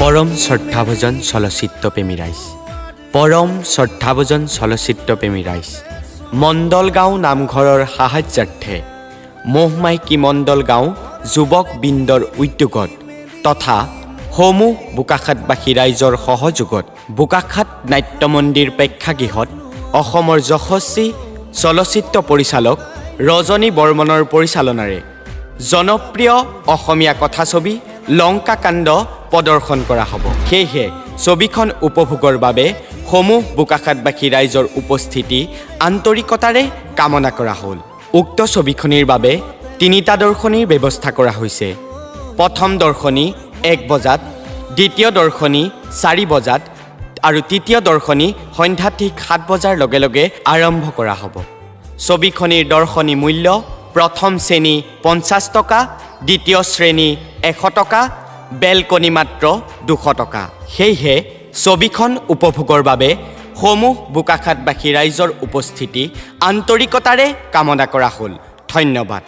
পৰম শ্ৰদ্ধাভজন চলচ্চিত্ৰপ্ৰেমী ৰাইজ, পৰম শ্ৰদ্ধাভজন চলচ্চিত্ৰপ্ৰেমী ৰাইজ, মণ্ডলগাঁও নামঘৰৰ সাহায্যাৰ্থে মহমাইকী মণ্ডলগাঁও যুৱক বৃন্দৰ উদ্যোগত তথা সমূহ বোকাখাতবাসী ৰাইজৰ সহযোগত বোকাখাত নাট্য মন্দিৰ প্ৰেক্ষাগৃহত অসমৰ যশস্বী চলচ্চিত্ৰ পৰিচালক ৰজনী বৰ্মনৰ পৰিচালনাৰে জনপ্ৰিয় অসমীয়া কথাছবি লংকাকাণ্ড প্ৰদৰ্শন কৰা হ'ব। সেয়েহে ছবিখন উপভোগৰ বাবে সমূহ বোকাখাতবাসী ৰাইজৰ উপস্থিতি আন্তৰিকতাৰে কামনা কৰা হ'ল। উক্ত ছবিখনিৰ বাবে 3টা দৰ্শনীৰ ব্যৱস্থা কৰা হৈছে। প্ৰথম দৰ্শনী 1 বজাত, দ্বিতীয় দৰ্শনী 4 বজাত আৰু তৃতীয় দৰ্শনী সন্ধ্যা ঠিক 7 বজাৰ লগে লগে আৰম্ভ কৰা হ'ব। ছবিখনিৰ দৰ্শনী মূল্য প্ৰথম শ্ৰেণী 50 টকা, দ্বিতীয় শ্ৰেণী 100 টকা, বেলকনি মাত্ৰ 200 টকা। সেয়েহে ছবিখন উপভোগৰ বাবে সমূহ বোকাখাতবাসী ৰাইজৰ উপস্থিতি আন্তৰিকতাৰে কামনা কৰা হ'ল। ধন্যবাদ।